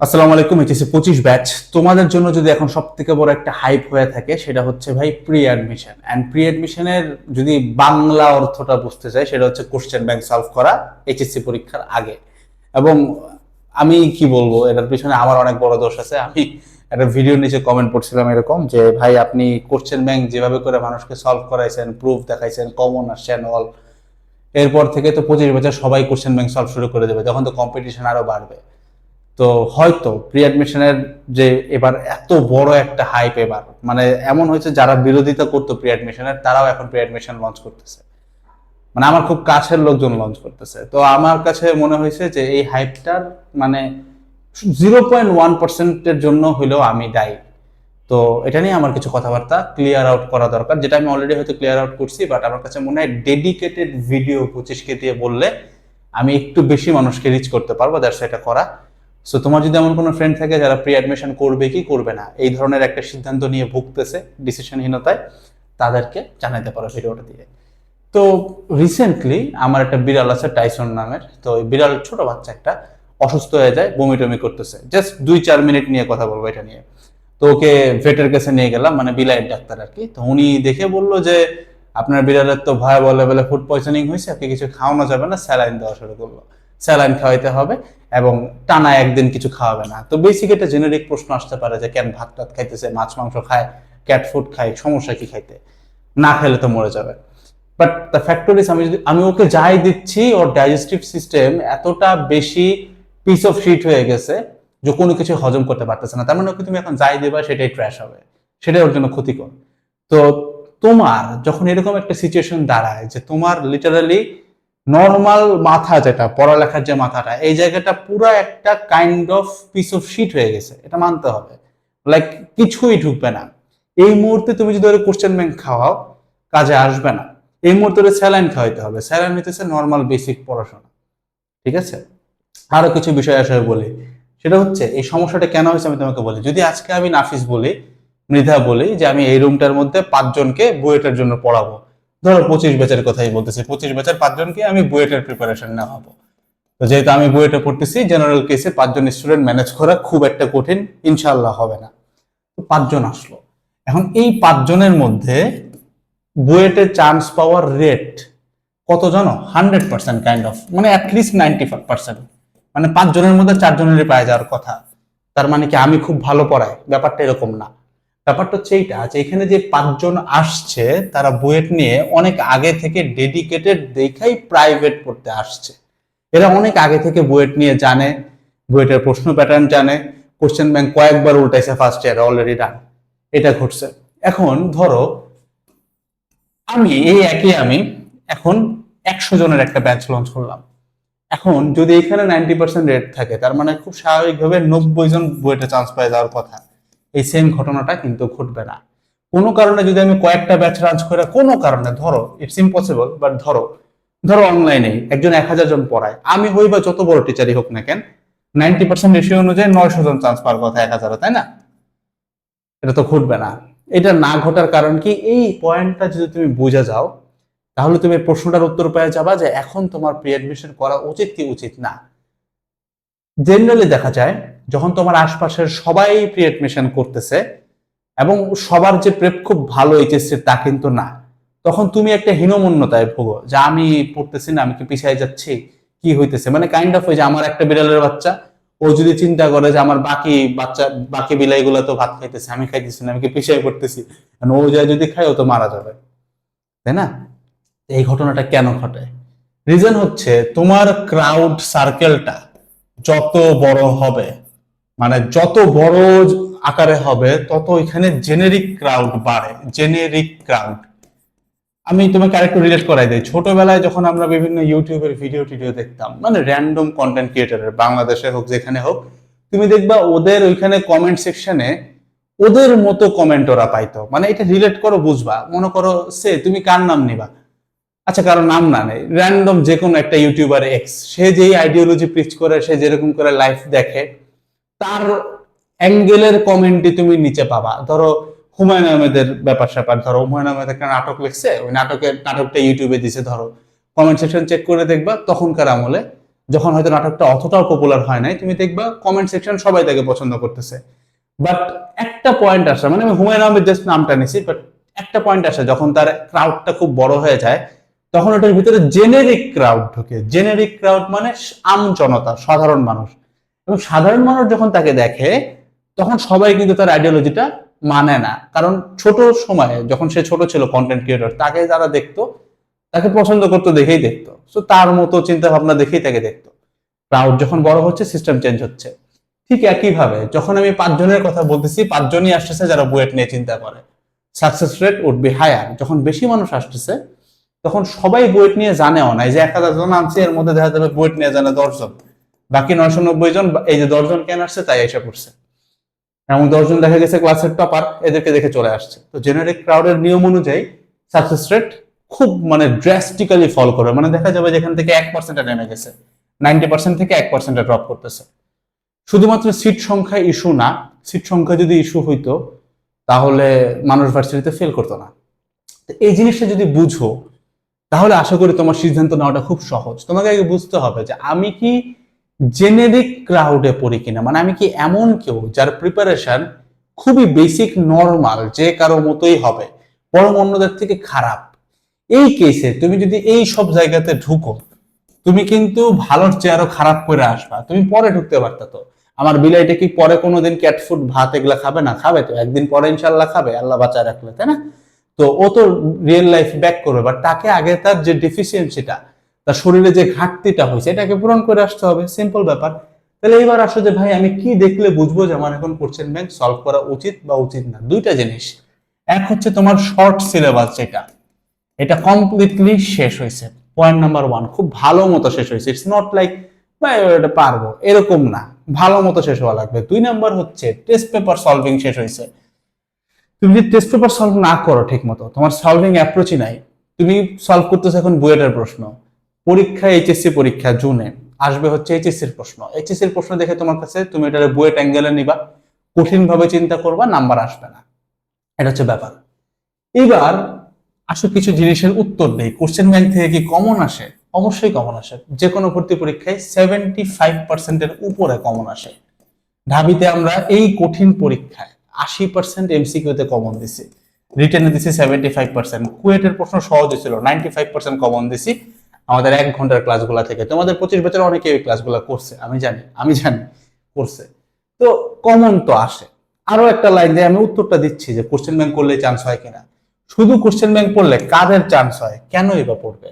আসসালামু আলাইকুম। HSC 25 batch তোমাদের জন্য যদি এখন সবথেকে বড় একটা হাইপ হয়ে থাকে সেটা হচ্ছে ভাই প্রি অ্যাডমিশন। এন্ড প্রি অ্যাডমিশনের যদি বাংলা অর্থটা বুঝতে চাই সেটা হচ্ছে কোশ্চেন ব্যাংক সলভ করা এইচএসসি পরীক্ষার আগে। এবং আমি কি বলবো, এটার পিছনে আমার অনেক বড় দোষ আছে। আমি একটা ভিডিওর নিচে কমেন্ট পড়ছিলাম এরকম যে ভাই আপনি কোশ্চেন ব্যাংক যেভাবে করে মানুষকে সলভ করাইছেন, প্রুফ দেখাইছেন, কমন আসছেন অল, এরপর থেকে তো 25 বছর সবাই কোশ্চেন ব্যাংক সলভ শুরু করে দেবে, তখন তো কম্পিটিশন আরো বাড়বে। তো হয়তো প্রি অ্যাডমিশনের যে এবার এত বড় একটা হাইপ, এবার মানে এমন হয়েছে যারা বিরোধিতা করতো প্রি অ্যাডমিশনের তারাও এখন প্রি অ্যাডমিশন লঞ্চ করতেছে। মানে আমার খুব কাছের লোকজন লঞ্চ করতেছে। তো আমার কাছে মনে হয়েছে যে এই হাইপটার মানে 0.1%-এর জন্য হইলেও আমি দায়ী। তো এটা নিয়ে আমার কিছু কথাবার্তা ক্লিয়ার আউট করা দরকার, যেটা আমি অলরেডি হয়তো ক্লিয়ার আউট করছি, বাট আমার কাছে মনে হয় ডেডিকেটেড ভিডিও 25কে দিয়ে বললে আমি একটু বেশি মানুষকে রিচ করতে পারবো, দ্যাটস এটা করা। সো তোমার যদি এমন কোনো ফ্রেন্ড থাকে যারা প্রি অ্যাডমিশন করবে কি করবে না এই ধরনের একটা সিদ্ধান্ত নিয়ে ভুগতেছে ডিসিশনহীনতায়, তাদেরকে জানাতে পারো ভিডিওটা দিয়ে। তো রিসেন্টলি আমার একটা বিড়াল আছে টাইসন নামের। তো ওই বিড়াল ছোট বাচ্চা একটা অসুস্থ হয়ে যায়, বমি টমি করতেছে। জাস্ট 2-4 মিনিট নিয়ে কথা বলবো এটা নিয়ে। তো ওকে ভেটের কাছে নিয়ে গেলাম, মানে বিলাইয়ের ডাক্তার আর কি। তো উনি দেখে বললো যে আপনার বিড়ালের তো ভয়াবহ লেভেলে ফুড পয়জনিং হয়েছে, আপনি কিছু খাওয়ানো যাবে না, স্যালাইন দেওয়া শুরু করলো। স্যালাইন খাওয়াইতে হবে এবং টানা একদিন কিছু খাওয়াবে না। তো বেসিক একটা জেনেরিক প্রশ্ন আসতে পারে যে কেন ভাত টাত খাইতেছে, মাছ মাংস খায়, ক্যাট ফুড খায়, সমস্যা কি খাইতে, না খেলে তো মরে যাবে। বাট দ্য ফ্যাক্টর ইজ আমি ওকে যাই দিচ্ছি ওর ডাইজেস্টিভ সিস্টেম এতটা বেশি পিস অফ শিট হয়ে গেছে যে কোনো কিছু হজম করতে পারতেছে না। তার মানে ওকে তুমি এখন যাই দেবা সেটাই ট্র্যাশ হবে, সেটাই ওর জন্য ক্ষতিকর। তো তোমার যখন এরকম একটা সিচুয়েশন দাঁড়ায় যে তোমার লিটারালি নর্মাল মাথা, যেটা পড়ালেখার যে মাথাটা, এই জায়গাটা পুরো একটা kind of piece of shit হয়ে গেছে, এটা মানতে হবে। লাইক কিছুই ঢুকবে না। এই মুহূর্তে তুমি যদি ওর কোশ্চেন ব্যাংক খাওয়াও, কাজে আসবে না। এই মুহূর্তে স্যালাইন খাওয়াইতে হবে। স্যালাইন হইতেছে নর্মাল বেসিক পড়াশোনা, ঠিক আছে? আরো কিছু বিষয় আসলে বলি, সেটা হচ্ছে এই সমস্যাটা কেন হয়েছে আমি তোমাকে বলি। যদি আজকে আমি নাফিস বলি, মৃধা বলি যে আমি এই রুমটার মধ্যে 5 জনকে বুয়েটের জন্য পড়াবো, ধরো 25 ব্যাচের কথাই বলতেছি, 25 ব্যাচের 5 জনকে আমি বুয়েটের প্রিপারেশন নেওয়াবো। তো যেহেতু আমি বুয়েটে পড়তেছি, জেনারেল কেসে 5 জন স্টুডেন্ট ম্যানেজ করা খুব একটা কঠিন ইনশাআল্লাহ হবে না। তো 5 জন আসলো। এখন এই 5 জনের মধ্যে বুয়েটে চান্স পাওয়ার রেট কত জানো? 100% কাইন্ড অফ, মানে অ্যাটলিস্ট 95%। মানে 5 জনের মধ্যে 4 জনেরই পাওয়া যাওয়ার কথা। তার মানে কি আমি খুব ভালো পড়াই? ব্যাপারটা এরকম না। ব্যাপারটা হচ্ছে এইটা যে এখানে যে 5 জন আসছে তারা বুয়েট নিয়ে অনেক আগে থেকে ডেডিকেটেড দেখাই প্রাইভেট পড়তে আসছে। এরা অনেক আগে থেকে বুয়েট নিয়ে জানে, বুয়েটের প্রশ্ন প্যাটার্ন জানে, কোশ্চেন ব্যাংক কয়েকবার উল্টাইছে ফার্স্ট ইয়ারে, অলরেডি ডান। এটা ঘটছে। এখন ধরো আমি এখন 100 জনের একটা ব্যাচ লঞ্চ করলাম। এখন যদি এখানে 90% রেট থাকে, তার মানে খুব স্বাভাবিকভাবে 90 জন বুয়েটে চান্স পেয়ে যাওয়ার কথা। এই সেম ঘটনাটা কিন্তু ঘটবে না। কোনো কারণে যদি আমি কয়েকটা ব্যাচ লঞ্চ করে, কোনো কারণে ধরো ইটস ইম্পসিবল, বাট ধরো ধরো অনলাইনে একজন 1000 জন পড়ায়, আমি হই বা যত বড় টিচারই হোক না কেন, 90% রেশিও অনুযায়ী 900 জন চান্স পাওয়ার কথা 1000, তাই না? এটা তো ঘটবে না। এটা না ঘটার কারণ কি, এই পয়েন্টটা যদি তুমি বুঝে যাও তাহলে তুমি প্রশ্নটার উত্তর পেয়ে যাবা যে এখন তোমার প্রি অ্যাডমিশন করা উচিত কি উচিত না। জেনারেলি দেখা যায় যখন তোমার আশপাশের সবাই প্রি অ্যাডমিশন করতেছে এবং সবার যে প্রেপ খুব ভালো এইচএসসি তা কিন্তু না, তখন তুমি একটা হীনমন্যতায় ভোগো যে আমি পড়তেছি না, আমি কি পিছিয়ে যাচ্ছি, কি হইতেছে। মানে কাইন্ড অফ ওই যে আমার একটা বিড়ালের বাচ্চা, ও যদি চিন্তা করে যে আমার বাকি বিলাইগুলো তো ভাত খাইতেছে, আমি খাইতেছি না, আমি কি পিছিয়ে পড়তেছি, ও যায় যদি খায় ও তো মারা যাবে, তাই না? এই ঘটনাটা কেন ঘটে? রিজন হচ্ছে তোমার ক্রাউড সার্কেলটা যত বড় হবে, মানে যত বড় আকারে হবে, তত এখানে জেনেরিক ক্রাউড বাড়ে। জেনেরিক ক্রাউড, আমি তোমাকে আরেকটু রিলেট করাই দিই। ছোটবেলায় যখন আমরা বিভিন্ন ইউটিউবের ভিডিও টিডিও দেখতাম, মানে র্যান্ডম কন্টেন্ট ক্রিয়েটরের, বাংলাদেশে হোক যেখানে হোক, তুমি দেখবা ওদের ওইখানে কমেন্ট সেকশনে ওদের মতো কমেন্ট ওরা পাইতো। মানে এটা রিলেট করো, বুঝবা। মনে করো সে তুমি কার নাম নিবা, আচ্ছা কারো নাম না নেই, র্যান্ডম যে কোনো একটা ইউটিউবার এক্স, সে যেই আইডিওলজি প্রিচ করে, সে যেরকম করে লাইফ দেখে, তার অ্যাঙ্গেলের কমেন্টই তুমি নিচে পাবা। ধরো হুমায়ুন আহমেদের ব্যাপার স্যাপার, ধরো হুমায়ুন আহমেদ একটা নাটক লিখছে, ওই নাটকটা ইউটিউবে দিছে, ধরো কমেন্ট সেকশন চেক করে দেখবা তখনকার আমলে যখন হয়তো নাটকটা অতটাও পপুলার হয় নাই, তুমি দেখবা কমেন্ট সেকশন সবাই তাকে পছন্দ করতেছে। বাট একটা পয়েন্ট আসে, মানে আমি হুমায়ুন আহমেদ জাস্ট নামটা নিছি, বাট একটা পয়েন্ট আসে যখন তার ক্রাউডটা খুব বড় হয়ে যায়, তখন ওটার ভিতরে জেনেরিক ক্রাউড ঢোকে। জেনেরিক ক্রাউড মানে আম জনতা, সাধারণ মানুষ। এবং সাধারণ মানুষ যখন তাকে দেখে, তখন সবাই কিন্তু তার আইডিওলজিটা মানে না। কারণ ছোট সময়ে যখন সে ছোট ছিল কন্টেন্ট ক্রিয়েটর, তাকে যারা দেখতো, তাকে পছন্দ করতো দেখেই দেখতো, তো তার মতো চিন্তা ভাবনা দেখেই তাকে দেখতো। ক্রাউড যখন বড় হচ্ছে, সিস্টেম চেঞ্জ হচ্ছে। ঠিক একইভাবে যখন আমি 5 জনের কথা বলতেছি, 5 জনই আসতেছে যারা বুয়েট নিয়ে চিন্তা করে, success rate would be higher. যখন বেশি মানুষ আসতেছে, তখন সবাই বুয়েট নিয়ে জানেও না। এই যে 1000 জন আনছে, এর মধ্যে দেখা যাবে বুয়েট নিয়ে জানে 10 জন, বাকি 990 জন এই যে 10 জন কেন আসছে তাই এসে পড়ছে। এবং 10 জন দেখা গেছে ক্লাসের টপার, এদেরকে দেখে চলে আসছে। তো জেনারিক ক্রাউডের নিয়ম অনুযায়ী সাকসেস রেট খুব মানে ড্রাস্টিক্যালি ফল করে, মানে দেখা যাবে যেখান থেকে 1% নেমে গেছে, 90% থেকে 1% ড্রপ করতেছে। শুধুমাত্র সিট সংখ্যা ইস্যু না, সিট সংখ্যা যদি ইস্যু হইতো তাহলে মানুষ ভার্সিটিতে ফেল করতো না। তো এই জিনিসটা যদি বুঝো, তাহলে আশা করি তোমার সিদ্ধান্ত নেওয়াটা খুব সহজ। তোমাকে আগে বুঝতে হবে যে আমি কি জেনেরিক ক্রাউডে পড়ি কিনা, মানে আমি কি এমন কেউ যার প্রিপারেশন খুবই বেসিক নর্মাল, যে কারো মতোই হবে, বরং অন্যদের থেকে খারাপ। এই কেসে তুমি যদি এই সব জায়গাতে ঢুকো, তুমি কিন্তু ভালোর চেয়ে আরো খারাপ করে আসবা। তুমি পরে ঢুকতে পারতা তো। আমার বিলাইটা কি পরে কোনোদিন ক্যাট ফুড ভাত এগুলা খাবে না? খাবে তো, একদিন পরে ইনশাল্লাহ খাবে, আল্লাহ বাঁচায় রাখলে, তাই না? তো ও তো রিয়েল লাইফ ব্যাক করবে, বাট তাকে আগে তার যে ডেফিসিয়েন্সিটা, তার শরীরে যে ঘাটতিটা হয়েছে, এটাকে পূরণ করে আসতে হবে। সিম্পল ব্যাপার। তাহলে এইবার আসো যে ভাই আমি কি দেখলে বুঝবো যে আমার এখন কোশ্চেন ব্যাংক সলভ করা উচিত বা উচিত না? দুইটা জিনিস। এক হচ্ছে তোমার শর্ট সিলেবাস, যেটা এটা কমপ্লিটলি শেষ হয়েছে। পয়েন্ট নাম্বার 1, খুব ভালো মতো শেষ হয়েছে। ইটস নট লাইক ভাই এটা পারবো, এরকম না, ভালো মতো শেষ হওয়া লাগবে। 2 নাম্বার হচ্ছে টেস্ট পেপার সলভিং শেষ হয়েছে। তুমি যদি টেস্ট পেপার সলভ না করো ঠিক মতো, তোমার সলভিং অ্যাপ্রোচই নাই, তুমি সলভ করতেছো এখন বুয়েটের প্রশ্ন, পরীক্ষা এইচএসসি পরীক্ষা জুনে আসবে হচ্ছে এইচএসসির প্রশ্ন, এইচএসসির প্রশ্ন দেখে তোমার কাছে তুমি এটা বুয়েট অ্যাঙ্গেলে নিবা, কঠিন ভাবে চিন্তা করবা, নাম্বার আসবে না। এটা হচ্ছে ব্যাপার। এবার আসলে কিছু জিনিসের উত্তর দেই। কোশ্চেন ব্যাংক থেকে কি কমন আসে? অবশ্যই কমন আসে। যে কোনো ভর্তি পরীক্ষায় 75%-এর উপরে কমন আসে। ঢাবিতে আমরা এই কঠিন পরীক্ষায় 80% এমসিকিউতে কমন দিছি, রিটেনে দিছি 75%। কুয়েটের প্রশ্ন সহজ ছিল, 95% কমন দিছি আমাদের 1 ঘন্টার ক্লাসগুলা থেকে। তোমাদের 25 বছর অনেকে এই ক্লাসগুলো করছে, আমি জানি করছে। তো কমন তো আসে। আরো একটা লাইন দিয়ে আমি উত্তরটা দিচ্ছি যে কোশ্চেন ব্যাংক করলে চান্স হয় কিনা। শুধু কোশ্চেন ব্যাংক পড়লে কাদের চান্স হয়? কেনই বা পড়বে?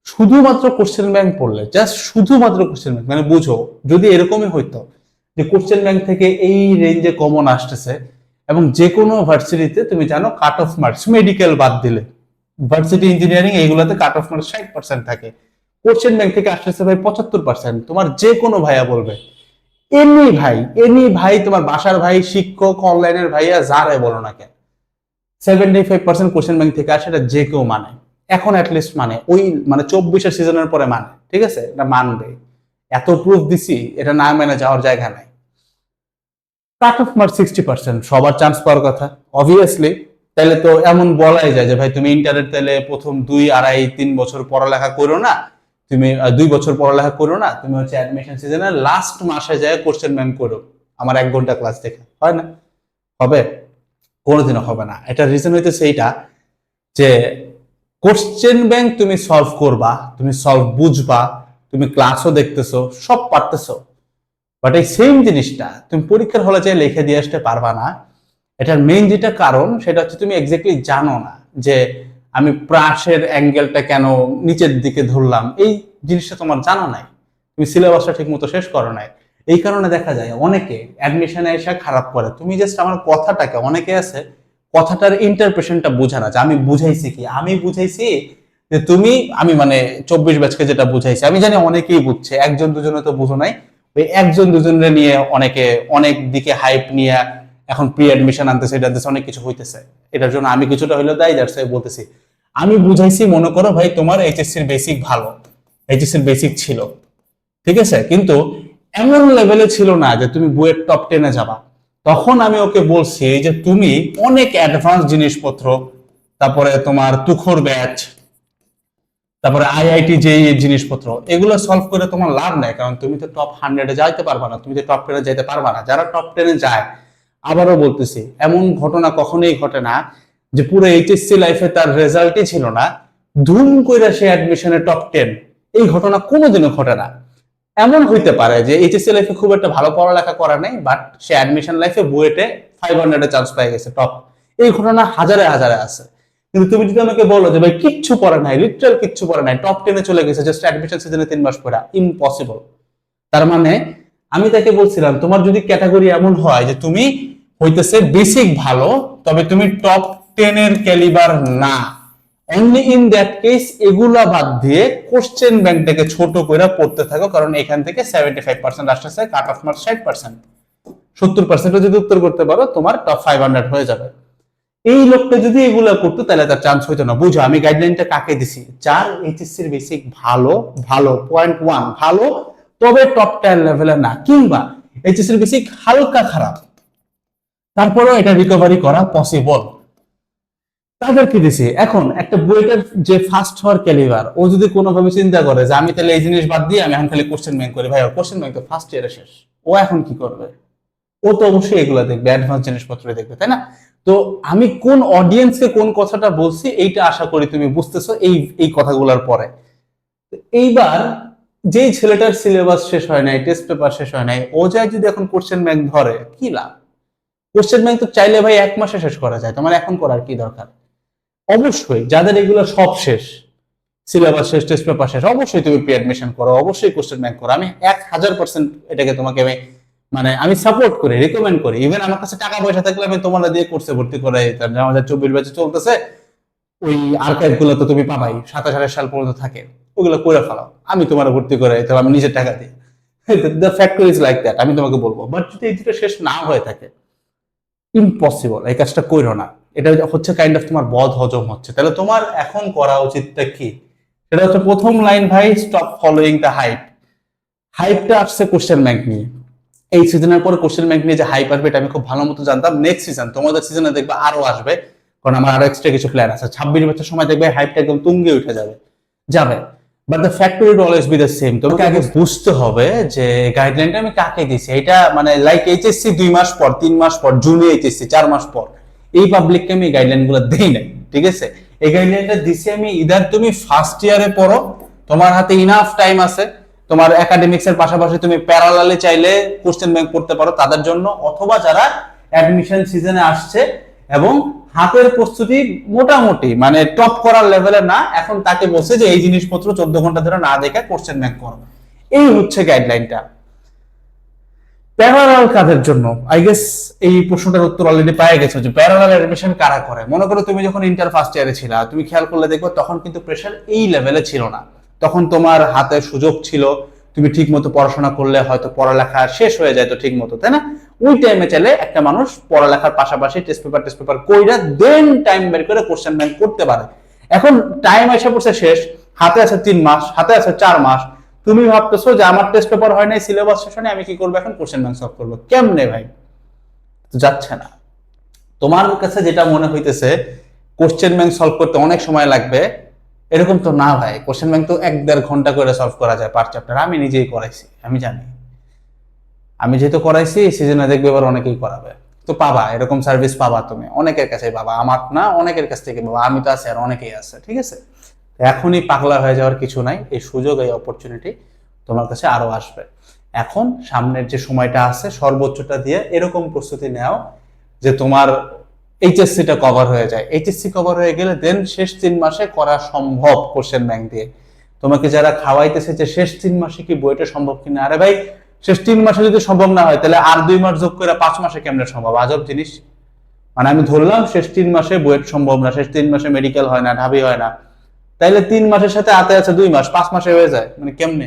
শুধুমাত্র কোশ্চেন ব্যাংক পড়লে, জাস্ট শুধুমাত্র কোশ্চেন ব্যাংক, মানে বুঝো যদি এরকমই হইতো যে কোশ্চেন ব্যাংক থেকে এই রেঞ্জে কমন আসতেছে, এবং যে কোনো ভার্সিটিতে তুমি জানো কাট অফ মার্কস, মেডিকেল বাদ দিলে ভার্সিটি ইঞ্জিনিয়ারিং এইগুলোতে কাট অফ মার্কস 60% থাকে, কোশ্চেন ব্যাংক থেকে আসতেছে ভাই 75%। তোমার যে কোনো ভাইয়া বলবে, এনি ভাই তোমার বাসার ভাই, শিক্ষক, অনলাইনের ভাইয়া, যারাই বলো না কেন, 75% কোশ্চেন ব্যাংক থেকে আসে, এটা যে কেউ মানে। এখন অ্যাটলিস্ট মানে ওই মানে 24-এর সিজনের পরে মানে, ঠিক আছে, এটা মানবে। এত প্রুফ দিছি, এটা না মেনে যাওয়ার জায়গা নাই। কাট অফ মার্ক 60%, সবার চান্স পাওয়ার কথা অবভিয়াসলি। তাহলে তো এমন বলাই যায় যে ভাই তুমি ইন্টারের তাহলে প্রথম 2, 2.5, 3 বছর পড়ালেখা করো না, তুমি 2 বছর পড়ালেখা করো না, তুমি হচ্ছে অ্যাডমিশন সিজনের লাস্ট মাসে যায় কোশ্চেন ব্যাংক করো আমার 1 ঘন্টা ক্লাস দেখে। হয় না? হবে? কোনোদিনও হবে না। এটা রিজন হইতেছে এইটা যে কোশ্চেন ব্যাংক তুমি সলভ করবা, তুমি সলভ বুঝবা, তুমি ক্লাসও দেখতেছো, সব পারতেছো, বাট এই সেম জিনিসটা তুমি পরীক্ষার হলে চাই লিখে দিয়ে আসতে পারবা না। এটার মেইন যেটা কারণ, সেটা হচ্ছে তুমি এক্স্যাক্টলি জানো না যে আমি প্রাসের অ্যাঙ্গেলটা কেন নিচের দিকে ধরলাম, এই জিনিসটা তোমার জানা নাই, তুমি সিলেবাসটা ঠিক মতো শেষ করো নাই। এই কারণে দেখা যায় অনেকে অ্যাডমিশনে এসে খারাপ করে। তুমি জাস্ট আমার কথাটাকে, অনেকে আছে কথাটার ইন্টারপ্রেশনটা বোঝে না, যে আমি বুঝাইছি কি, আমি বুঝাইছি যে তুমি, আমি মানে 24 ব্যাচকে যেটা বুঝাইছি, আমি জানি অনেকেই বুঝছে, 1-2 জনে তো বুঝো নাই। ওই 1-2 জনের নিয়ে অনেকে অনেক দিকে হাইপ নিয়ে এখন প্রি অ্যাডমিশন আনতেছে, এটা আনতেছে, অনেক কিছু হইতেছে। এটার জন্য আমি কিছুটা হইলেও দায়ী, যার সাথে বলতেছি আমি বুঝাইছি, মনে করো ভাই তোমার এইচএসসির বেসিক ভালো, এইচএসসির বেসিক ছিল, ঠিক আছে, কিন্তু এমন লেভেলে ছিল না যে তুমি বুয়েট টপ 10-এ যাবা। তখন আমি ওকে বলছি যে তুমি অনেক অ্যাডভান্স জিনিসপত্র, তারপরে তোমার তুখর ব্যাচ, তারপরে আইআইটি যে জিনিসপত্র, এগুলো সলভ করে তোমার লাভ নাই, কারণ তুমি তো টপ 100-এ যাইতে পারবা না, তুমি তো টপ 10-এ যাইতে পারবা না। যারা টপ 10-এ যায়, আবারও বলতেছি, এমন ঘটনা কখনোই ঘটে না যে পুরো এইচএসসি লাইফে তার রেজাল্টই ছিল না, ধুম করে সে অ্যাডমিশনে টপ 10, এই ঘটনা কোনোদিনও ঘটে না। এমন হইতে পারে যে এইচএসসি লাইফে খুব একটা ভালো পড়ালেখা করা নাই, বাট সে অ্যাডমিশন লাইফে বুয়েটে 500-এ চান্স পেয়ে গেছে টপ। এই ঘটনা হাজারে হাজারে আছে। কিন্তু তুমি যদি আমাকে বলো যে ভাই কিচ্ছু পড়ে নাই, লিটারাল কিচ্ছু পড়ে নাই, টপ 10-এ চলে গেছে জাস্ট অ্যাডমিশন সিজনে 3 মাস পড়া, ইম্পসিবল। তার মানে আমি তাকে বলছিলাম, তোমার যদি ক্যাটাগরি এমন হয় যে তুমি হইতেছে বেসিক ভালো, তবে তুমি টপ 10-এর ক্যালিবার না, অনলি ইন দ্যাট কেস এগুলা বাদ দিয়ে কোশ্চেন ব্যাংকটাকে ছোট করে পড়তে থাকো, কারণ এখান থেকে 75% আসতেছে, কাট অফ মার্কস 60%, 70% যদি উত্তর করতে পারো তোমার টপ 500 হয়ে যাবে। এই লোকটা যদি এগুলা করতো তাহলে তার চান্স হইতো না। বুঝো আমি গাইডলাইনটা কাকে দিছি, যার এইচএসসির বেসিক ভালো, ভালো 0.1 ভালো, তবে টপ 10 লেভেলে না, কিংবা এইচএসসির বেসিক হালকা খারাপ, তারপরেও এটা রিকভারি করা পসিবল, তাদেরকে দিছি। এখন একটা বুয়েটের যে ফার্স্ট হওয়ার ক্যালিবার, ও যদি কোনোভাবে চিন্তা করে যে আমি তাহলে এই জিনিস বাদ দিয়ে আমি এখন খালি কোশ্চেন ব্যাংক করি, ভাই ওর কোশ্চেন ব্যাংক তো ফার্স্ট ইয়ারে শেষ, ও এখন কি করবে? ও তো অবশ্যই এগুলো দেখবে, অ্যাডভান্স জিনিসপত্র দেখবে, তাই না? তো আমি কোন অডিয়েন্সকে কোন কথাটা বলছি এইটা আশা করি তুমি বুঝতেছো এই এই কথাগুলোর পরে। এইবার যেই ছেলেটার সিলেবাস শেষ হয় নাই, টেস্ট পেপার শেষ হয় নাই, ও যায় যদি এখন কোশ্চেন ব্যাংক ধরে, কি লাভ? কোশ্চেন ব্যাংক তো চাইলে ভাই 1 মাসে শেষ করা যায়, তোমার এখন করার কি দরকার? অবশ্যই যাদের এগুলো সব শেষ, সিলেবাস শেষ, টেস্ট পেপার শেষ, অবশ্যই তুমি প্রি অ্যাডমিশন করো, অবশ্যই কোশ্চেন ব্যাংক করো। আমি 1000% এটাকে তোমাকে আমি সাপোর্ট করি, রিকমেন্ড করি। ইভেন আমার কাছে টাকা পয়সা থাকলে আমি তোমার দিয়ে কোর্সে ভর্তি করে দিতাম। 2024 ব্যাচে চলতেছে, ওই আর্কাইভ গুলো তো তুমি পাবাই, 27 সাল পর্যন্ত থাকে, ওগুলো করে ফেলাও, আমি তোমার ভর্তি করে দিতাম, আমি নিজের টাকা দিই। The factor is like that, আমি তোমাকে বলবো। বাট যদি এই দুটো শেষ না হয়ে থাকে, ইম্পসিবল, এই কাজটা করো না। এটা হচ্ছে কাইন্ড অফ তোমার বদ হজম হচ্ছে। তাহলে তোমার এখন করা উচিতটা কি? সেটা হচ্ছে প্রথম লাইন, ভাই স্টপ ফলোইং দ্য হাইপ। হাইপটা আসছে কোশ্চেন ব্যাংক নিয়ে, এই সিজনের পরে কোশ্চেন ব্যাংক নিয়ে যে হাইপ আসবে এটা আমি খুব ভালো মতো জানতাম। নেক্সট সিজন তোমাদের সিজনে দেখবে আরো আসবে, কারণ আমার আরো এক্সট্রা কিছু প্ল্যান আছে। 26 বছর সময় দেখবে হাইপটা একদম তুঙ্গে উঠে যাবে যাবে। But the factor will always be the same. তোমাকে আগে বুঝতে হবে যে গাইডলাইনটা আমি কাকে দিছি। এটা মানে লাইক এইচএসসি 2 মাস পর, 3 মাস পর, জুনে এইচএসসি 4 মাস পর, এই পাবলিককে আমি গাইডলাইন গুলো দেই নাই, ঠিক আছে? এই গাইডলাইনটা দিছি আমি, ইদার তুমি ফার্স্ট ইয়ারে পড়ো, তোমার হাতে ইনাফ টাইম আছে, তোমার একাডেমিক্স এর পাশাপাশি তুমি প্যারালালে চাইলে কোশ্চেন ব্যাংক করতে পারো তাদের জন্য, অথবা যারা অ্যাডমিশন সিজনে আসছে এবং হাতের প্রস্তুতি মোটামুটি মানে টপ করার লেভেলে না, এখন তাকে বলছে যে এই জিনিসপত্র 14 ঘন্টা ধরে না দেখে কোশ্চেন ব্যাংক করো। এই হচ্ছে গাইডলাইনটা। প্যারালাল কাদের জন্য? আই গেস এই প্রশ্নটার উত্তর অলরেডি পেয়ে গেছো যে প্যারালাল অ্যাডমিশন কারা করে। মনে করো তুমি যখন ইন্টার ফার্স্ট ইয়ারে ছিলা, তুমি খেয়াল করলে দেখবে তখন কিন্তু প্রেশার এই লেভেলে ছিল না, তখন তোমার হাতে সুযোগ ছিল, তুমি ঠিক মতো পড়াশোনা করলে হয়তো পড়ালেখা শেষ হয়ে যায় তো ঠিক মতো, তাই না? ওই টাইমে চাইলে একটা মানুষ পড়ালেখার পাশাপাশি টেস্ট পেপার কইরা দেন টাইম বের করে কোশ্চেন ব্যাংক করতে পারে। এখন টাইম এসে পড়ছে শেষ, হাতে আছে 3 মাস, হাতে আছে 4 মাস, তুমি ভাবতেছো যে আমার টেস্ট পেপার হয় নাই, সিলেবাস শেষ হয় নাই, আমি কি করবো এখন? কোশ্চেন ব্যাংক সলভ করবো কেমনে ভাই? তো যাচ্ছে না। তোমার কাছে যেটা মনে হইতেছে কোশ্চেন ব্যাংক সলভ করতে অনেক সময় লাগবে, এরকম তো না ভাই। কোশ্চেন ব্যাংক তো 1-1.5 ঘন্টা করে সলভ করা যায় পার চ্যাপ্টার। আমি নিজেই করাইছি, আমি জানি। আমি যেহেতু করাইছি, এই সিজনে দেখবে এবার অনেকেই করাবে। তো পাবা, এরকম সার্ভিস পাবা, তুমি অনেকের কাছে পাবা, আমার না অনেকের কাছ থেকে পাবা। আমি তো আছি আর অনেকেই আছে, ঠিক আছে? এখনই পাগলা হয়ে যাওয়ার কিছু নাই, এই সুযোগ, এই অপরচুনিটি তোমার কাছে আরো আসবে। এখন সামনের যে সময়টা আছে সর্বোচ্চটা দিয়ে এরকম প্রস্তুতি নাও যে তোমার এইচএসসিটা কভার হয়ে যায়। এইচএসসি কভার হয়ে গেলে দেন শেষ 3 মাসে করা সম্ভব কোশ্চেন ব্যাংক দিয়ে। তোমাকে যারা খাওয়াইতেছে যে শেষ 3 মাসে কি বইটা সম্ভব কিনা, আরে ভাই শেষ 3 মাসে যদি সম্ভব না হয় তাহলে আর 2 মাস যোগ করে 5 মাসে কেমনে সম্ভব? আজব জিনিস। মানে আমি ধরলাম শেষ 3 মাসে বুয়েট সম্ভব না, শেষ 3 মাসে মেডিকেল হয় না, ঢাবি হয় না, তাইলে 3 মাসের সাথে হাতে আছে 2 মাস, 5 মাসে হয়ে যায়। মানে কেমনে?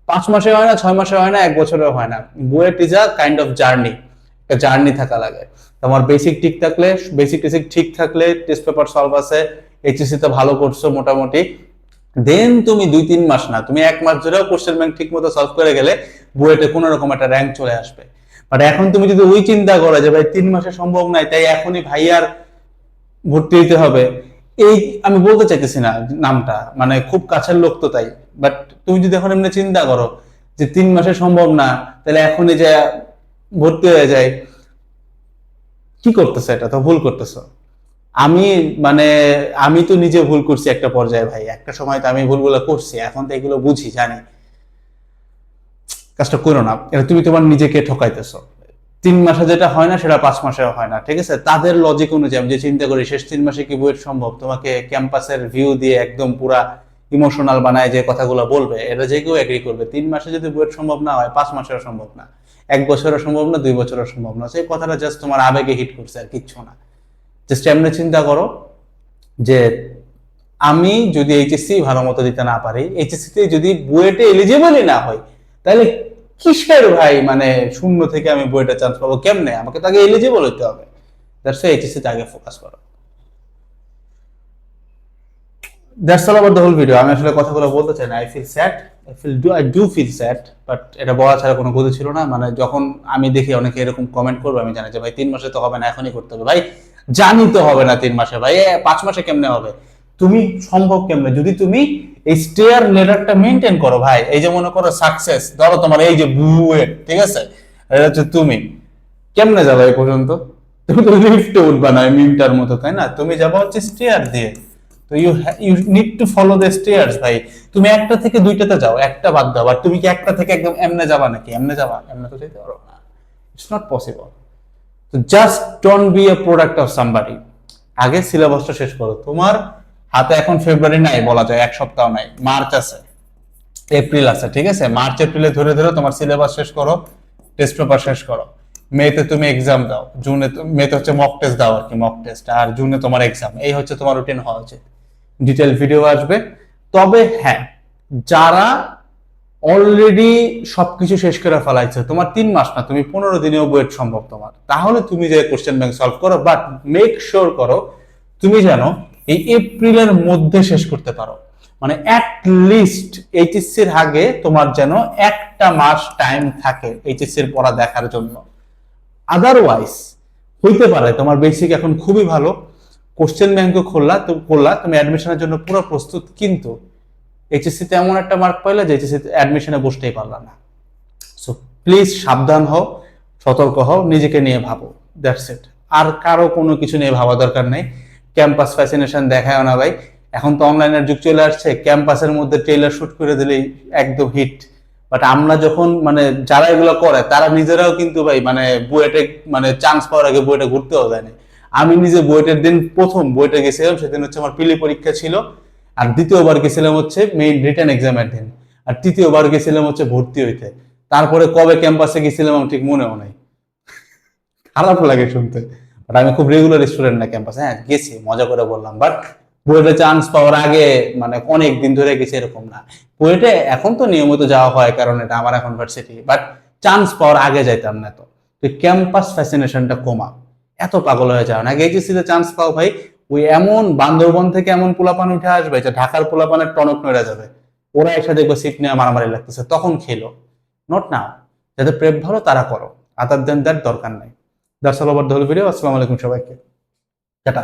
5 মাসে হয় না, 6 মাসে হয় না, 1 বছরেও হয় না। BUET is a kind of journey, একটা জার্নি থাকা লাগে। তোমার বেসিক ঠিক থাকলে, বেসিক টেসিক ঠিক থাকলে, টেস্ট পেপার সলভ আছে, এইচএসসি তে ভালো করছো মোটামুটি, দেন তুমি 2-3 মাস না, তুমি 1 মাস ধরেও কোশ্চেন ব্যাংক ঠিক মতো সলভ করে গেলে বুয়েটে কোনো রকম একটা র্যাঙ্ক চলে আসবে। বাট এখন তুমি যদি ওই চিন্তা করো যে ভাই 3 মাসে সম্ভব নাই, তাই এখনই ভাইয়ার ভর্তি হইতে হবে, এই আমি বলতে চাইতেছি না নামটা, মানে খুব কাছের লোক তো তাই, বাট তুমি যদি এখন এমনি চিন্তা করো যে 3 মাসে সম্ভব না, তাহলে এখনই যে ভর্তি হয়ে যায়, কি করতেছো? এটা তো ভুল করতেছো। আমি মানে আমি তো নিজে ভুল করছি একটা পর্যায়ে ভাই, একটা সময় তো আমি ভুলগুলো করছি, এখন তো এগুলো বুঝি, জানি। কাজটা করো না, এটা তুমি তোমার নিজেকে ঠকাইতেছো। 3 মাসে যেটা হয় না সেটা 5 মাসেও হয় না, ঠিক আছে? তাদের লজিক অনুযায়ী আমি যে চিন্তা করি শেষ 3 মাসে কি বুয়েট সম্ভব, তোমাকে ক্যাম্পাসের ভিউ দিয়ে একদম পুরা ইমোশনাল বানায় যে কথাগুলো বলবে, এটা যে কেউ এগ্রি করবে। 3 মাসে যদি বুয়েট সম্ভব না হয়, 5 মাসেও সম্ভব না, 1 বছরও সম্ভব না, 2 বছরও সম্ভব না। সেই কথাটা জাস্ট তোমার আবেগে হিট করছে আর কিচ্ছু না। জাস্ট এমনি চিন্তা করো যে আমি যদি এইচএসসি ভালো মতো দিতে না পারি, এইচএসসি তে যদি বুয়েটে এলিজিবলই না হয়, তাহলে কিসের ভাই মানে শূন্য থেকে আমি বুয়েটে চান্স পাবো কেমনে? আমাকে তো আগে এলিজিবল হতে হবে। দ্যাটস ওয়াই এইচএসসি তে আগে ফোকাস করো। That's all about the whole video. আমি আসলে কথাগুলো বলতে চাই না, I feel sad, I do feel sad, but এটা বলা ছাড়া কোনো গতি ছিল না। মানে যখন আমি দেখি অনেকে এরকম কমেন্ট করবে, আমি জানি যে ভাই 3 মাসে তো হবে না, এখনই করতে হবে। ভাই জানি তো হবে না 3 মাসে, ভাই 5 মাসে কেমনে হবে? তুমি সম্ভব কেমনে যদি তুমি এই স্টেয়ার লেডারটা মেনটেন করো ভাই। এই যে মনে করো সাকসেস, ধরো তোমার এই যে বুয়েট, ঠিক আছে, এটা হচ্ছে তুমি কেমনে যাবে এই পর্যন্ত? তুমি তো লিফটে উঠবা না মিমটার মতো, তাই না? তুমি যাবা হচ্ছে স্টেয়ার দিয়ে। তো you need to follow the stairs ভাই। তুমি একটা থেকে দুইটাতে যাও, একটা বাদ দাও। আর তুমি কি একটা থেকে একদম এমনে যাবা নাকি? এমনে যাবা? এমনে তো যেতে পারো না, ইটস নট পসিবল। তো just don't B A product of somebody. আগে সিলেবাসটা শেষ করো। তোমার হাতে এখন ফেব্রুয়ারি নাই বলা যায়, এক সপ্তাহ নাই, মার্চ আছে, এপ্রিল আছে, ঠিক আছে? মার্চ এপ্রিলে ধরে ধরে তোমার সিলেবাস শেষ করো, টেস্ট পেপার শেষ করো। মেতে তুমি এক্সাম দাও, জুনে মেতে হচ্ছে মক টেস্ট দাও আর কি, মক টেস্ট, আর জুনে তোমার এক্সাম। এই হচ্ছে তোমার রুটিন হওয়া উচিত। ডিটেল ভিডিও আসবে। তবে হ্যাঁ, যারা অলরেডি সবকিছু শেষ করে ফেলাইছে, তোমার 3 মাস না, তুমি 15 দিনেও বুয়েট সম্ভব তোমার, তাহলে তুমি যে কোশ্চেন ব্যাংক সলভ করো, বাট মেক শিওর করো তুমি যেন এই এপ্রিলের মধ্যে শেষ করতে পারো। মানে অ্যাট লিস্ট এইচএসসির আগে তোমার যেন একটা মাস টাইম থাকে এইচএসসির পড়া দেখার জন্য। আদারওয়াইজ হইতে পারে তোমার বেসিক এখন খুবই ভালো, কোশ্চেন ব্যাংকও করলা, তুমি অ্যাডমিশনের জন্য পুরো প্রস্তুত, কিন্তু এইচএসসি তে এমন একটা মার্ক পাইলে যে এইচএসসি তে অ্যাডমিশনে বসতেই পারলা না। সো প্লিজ সাবধান হও, সতর্ক হও, নিজেকে নিয়ে ভাবো। That's it. আর কারো কোনো কিছু নিয়ে ভাবা দরকার নেই। ক্যাম্পাস ফ্যাসিনেশন দেখায় না ভাই। এখন তো অনলাইনের যুগ চলে আসছে, ক্যাম্পাসের মধ্যে ট্রেলার শুট করে দিলেই একদম হিট। বাট আমরা যখন মানে যারা এগুলো করে তারা নিজেরাও কিন্তু ভাই মানে বুয়েটে মানে চান্স পাওয়ার আগে বুয়েটে ঘুরতেও যায়নি। আমি নিজে বুয়েটের দিন প্রথম বুয়েটে গেছিলাম, সেদিন হচ্ছে আমার পিলি পরীক্ষা ছিল। আর দ্বিতীয়বার গেছিলাম হচ্ছে মেইন রিটার্ন এক্সামের দিন। আর তৃতীয়বার গেছিলাম হচ্ছে ভর্তি হইতে। তারপরে কবে ক্যাম্পাসে গেছিলাম আমার ঠিক মনেও নাই। খারাপ লাগে শুনতে, বাট আমি খুব রেগুলার স্টুডেন্ট না ক্যাম্পাসে। হ্যাঁ গেছি, মজা করে বললাম, বাট বুয়েটে চান্স পাওয়ার আগে মানে অনেক দিন ধরে গেছি এরকম না। বুয়েটে এখন তো নিয়মিত যাওয়া হয়, কারণ এটা আমার এখন ভার্সিটি, বাট চান্স পাওয়ার আগে যাইতাম না। তো ক্যাম্পাস ফ্যাসিনেশনটা কমা, এত পাগল হয়ে যাও না। এইচএসসি তে চান্স পাও ভাই, ওই এমন বান্দরবন থেকে এমন পোলাপান উঠে আসবে যে ঢাকার পোলাপানের টনক নড়ে যাবে। ওরা এসে দেখবে সিট নিয়ে মারামারি লাগতেছে, তখন খেলো। Not now. যাদের প্রেপ ভালো তারা করো, আদার দেন দ্যাট দরকার নাই। That's all over the whole video. আসসালামু আলাইকুম সবাইকে, টাটা।